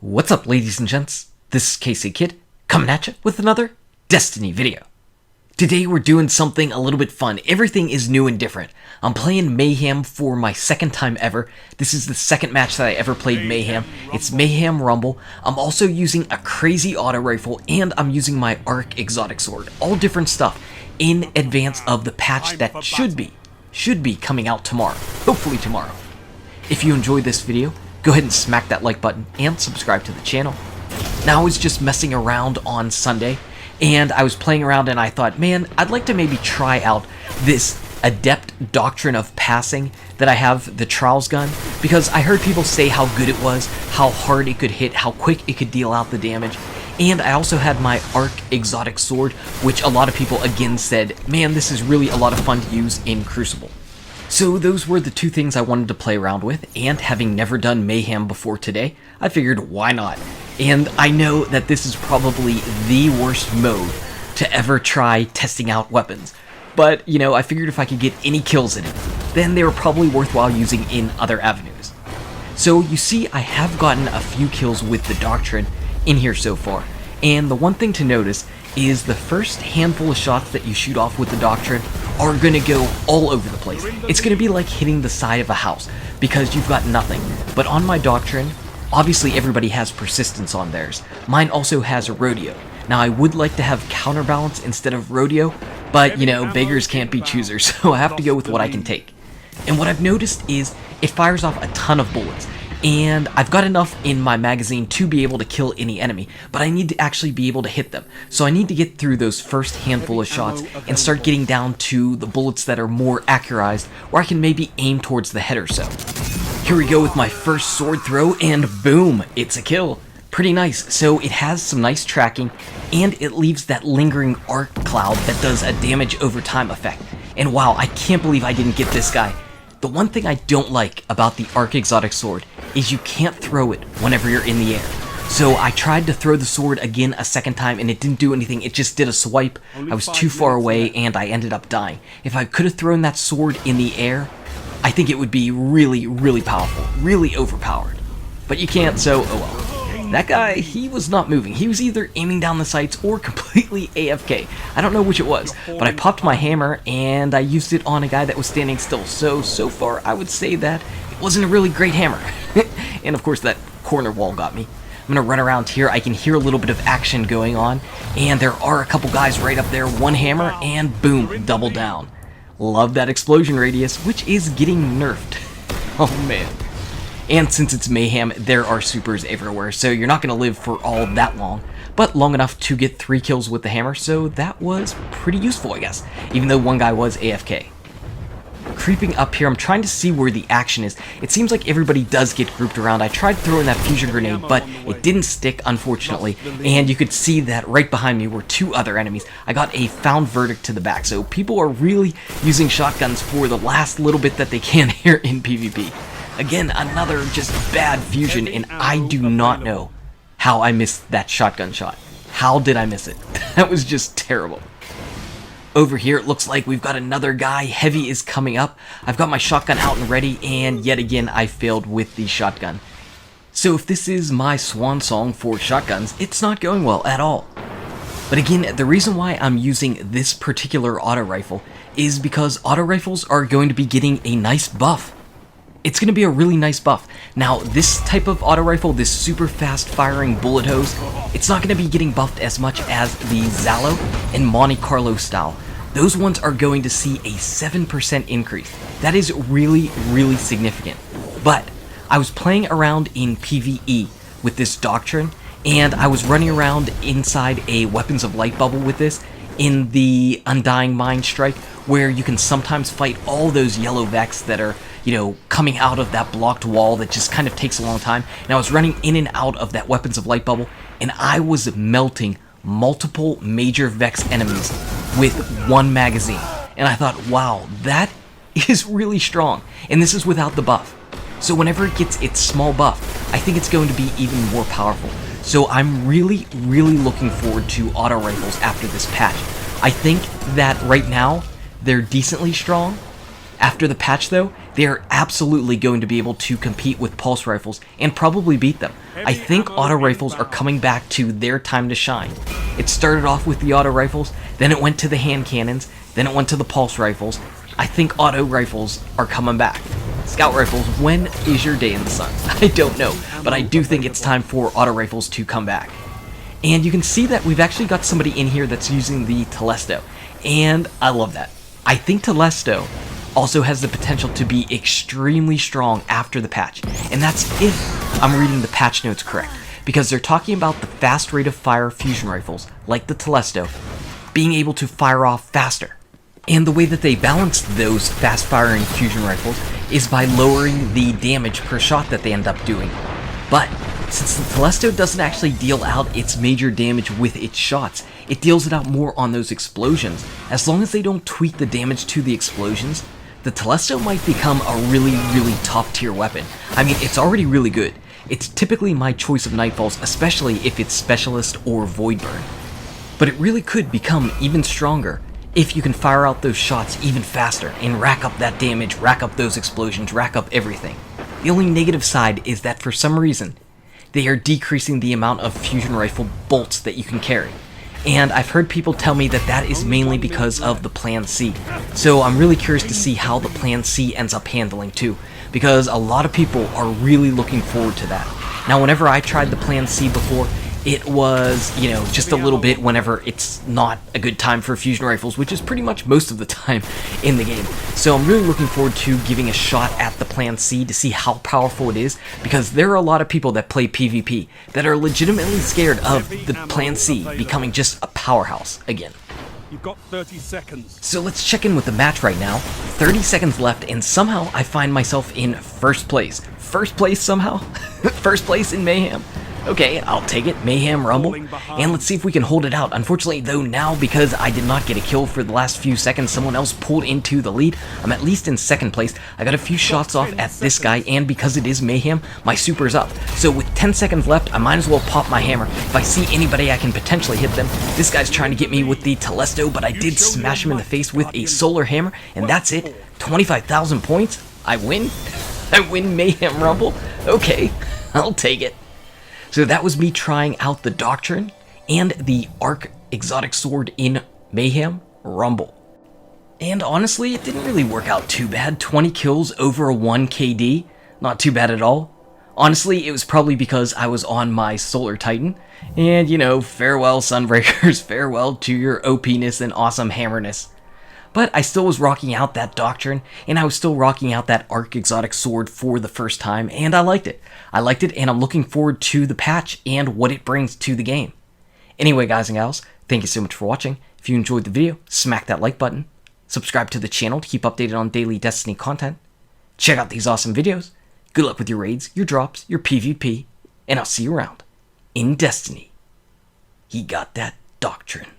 What's up, ladies and gents? This is Casey Kid, coming at you with another Destiny video. Today we're doing something a little bit fun. Everything is new and different. I'm playing Mayhem for my second time ever. This is the second match that I ever played Mayhem. It's Mayhem Rumble. I'm also using a crazy auto rifle, and I'm using my Arc exotic sword. All different stuff in advance of the patch that should be coming out tomorrow. Hopefully tomorrow. If you enjoyed this video, go ahead and smack that like button and subscribe to the channel. Now I was just messing around on Sunday, and I was playing around and I thought, man, I'd like to maybe try out this adept Doctrine of Passing that I have, the Trials gun, because I heard people say how good it was, how hard it could hit, how quick it could deal out the damage. And I also had my Arc exotic sword, which a lot of people again said, man, this is really a lot of fun to use in Crucible. So those were the two things I wanted to play around with, and having never done Mayhem before today, I figured why not? And I know that this is probably the worst mode to ever try testing out weapons, but you know, I figured if I could get any kills in it, then they were probably worthwhile using in other avenues. So you see, I have gotten a few kills with the Doctrine in here so far, and the one thing to notice is the first handful of shots that you shoot off with the Doctrine are going to go all over the place. It's going to be like hitting the side of a house because you've got nothing. But on my Doctrine, obviously everybody has persistence on theirs. Mine also has a rodeo. Now I would like to have counterbalance instead of rodeo, but you know, beggars can't be choosers, so I have to go with what I can take. And what I've noticed is it fires off a ton of bullets, and I've got enough in my magazine to be able to kill any enemy, but I need to actually be able to hit them. So I need to get through those first handful of shots and start getting down to the bullets that are more accurized, where I can maybe aim towards the head or so. Here we go with my first sword throw, and boom, it's a kill. Pretty nice. So it has some nice tracking, and it leaves that lingering arc cloud that does a damage over time effect. And wow, I can't believe I didn't get this guy. The one thing I don't like about the Arc exotic sword is you can't throw it whenever you're in the air. So I tried to throw the sword again a second time and it didn't do anything, it just did a swipe. I was too far away and I ended up dying. If I could have thrown that sword in the air, I think it would be really, really powerful, really overpowered. But you can't, so oh well. That guy, he was not moving. He was either aiming down the sights or completely AFK. I don't know which it was, but I popped my hammer and I used it on a guy that was standing still. So far, I would say that it wasn't a really great hammer. And of course, that corner wall got me. I'm gonna run around here. I can hear a little bit of action going on, and there are a couple guys right up there. One hammer, and boom, double down. Love that explosion radius, which is getting nerfed. Oh man. And since it's Mayhem, there are supers everywhere, so you're not going to live for all that long, but long enough to get 3 kills with the hammer, so that was pretty useful, I guess, even though one guy was AFK. Creeping up here, I'm trying to see where the action is. It seems like everybody does get grouped around. I tried throwing that fusion grenade, but it didn't stick, unfortunately, and you could see that right behind me were 2 other enemies. I got a found verdict to the back, so people are really using shotguns for the last little bit that they can here in PvP. Again, another just bad fusion, and I do not know how I missed that shotgun shot. How did I miss it? That was just terrible. Over here, it looks like we've got another guy. Heavy is coming up. I've got my shotgun out and ready, and yet again, I failed with the shotgun. So if this is my swan song for shotguns, it's not going well at all. But again, the reason why I'm using this particular auto rifle is because auto rifles are going to be getting a nice buff. It's going to be a really nice buff. Now, this type of auto rifle, this super fast firing bullet hose, it's not going to be getting buffed as much as the Zalo and Monte Carlo style. Those ones are going to see a 7% increase. That is really, really significant. But I was playing around in PvE with this Doctrine, and I was running around inside a Weapons of Light bubble with this in the Undying Mind Strike, where you can sometimes fight all those yellow Vex that are, you know, coming out of that blocked wall that just kind of takes a long time. And I was running in and out of that Weapons of Light bubble, and I was melting multiple major Vex enemies with one magazine. And I thought, wow, that is really strong. And this is without the buff. So whenever it gets its small buff, I think it's going to be even more powerful. So I'm really, really looking forward to auto rifles after this patch. I think that right now, they're decently strong. After the patch though, they are absolutely going to be able to compete with pulse rifles and probably beat them. I think auto rifles are coming back to their time to shine. It started off with the auto rifles, then it went to the hand cannons, then it went to the pulse rifles. I think auto rifles are coming back. Scout rifles, when is your day in the sun? I don't know, but I do think it's time for auto rifles to come back. And you can see that we've actually got somebody in here that's using the Telesto, and I love that. I think Telesto also has the potential to be extremely strong after the patch, and that's if I'm reading the patch notes correct, because they're talking about the fast rate of fire fusion rifles, like the Telesto, being able to fire off faster. And the way that they balance those fast-firing fusion rifles is by lowering the damage per shot that they end up doing. But since the Telesto doesn't actually deal out its major damage with its shots, it deals it out more on those explosions. As long as they don't tweak the damage to the explosions, the Telesto might become a really top-tier weapon. I mean, it's already really good. It's typically my choice of Nightfalls, especially if it's Specialist or Void Burn. But it really could become even stronger if you can fire out those shots even faster and rack up that damage, rack up those explosions, rack up everything. The only negative side is that for some reason, they are decreasing the amount of fusion rifle bolts that you can carry. And I've heard people tell me that that is mainly because of the Plan C. So I'm really curious to see how the Plan C ends up handling too, because a lot of people are really looking forward to that. Now, whenever I tried the Plan C before, it was, you know, just a little bit whenever it's not a good time for fusion rifles, which is pretty much most of the time in the game. So I'm really looking forward to giving a shot at the Plan C to see how powerful it is, because there are a lot of people that play PvP that are legitimately scared of the Plan C becoming just a powerhouse again. You've got 30 seconds. So let's check in with the match right now. 30 seconds left, and somehow I find myself in first place. First place somehow? First place in Mayhem. Okay, I'll take it, Mayhem Rumble, and let's see if we can hold it out. Unfortunately, though, now, because I did not get a kill for the last few seconds, someone else pulled into the lead. I'm at least in second place. I got a few shots off at this guy, and because it is Mayhem, my super's up. So with 10 seconds left, I might as well pop my hammer. If I see anybody, I can potentially hit them. This guy's trying to get me with the Telesto, but I did smash him in the face with a solar hammer, and that's it. 25,000 points? I win? I win Mayhem Rumble? Okay, I'll take it. So that was me trying out the Doctrine and the Arc exotic sword in Mayhem Rumble. And honestly, it didn't really work out too bad. 20 kills over a 1 KD, not too bad at all. Honestly, it was probably because I was on my Solar Titan, and you know, farewell Sunbreakers, farewell to your OP-ness and awesome hammerness. But I still was rocking out that Doctrine, and I was still rocking out that Arc exotic sword for the first time, and I liked it. I liked it, and I'm looking forward to the patch and what it brings to the game. Anyway, guys and gals, thank you so much for watching. If you enjoyed the video, smack that like button. Subscribe to the channel to keep updated on daily Destiny content. Check out these awesome videos. Good luck with your raids, your drops, your PvP, and I'll see you around in Destiny. He got that Doctrine.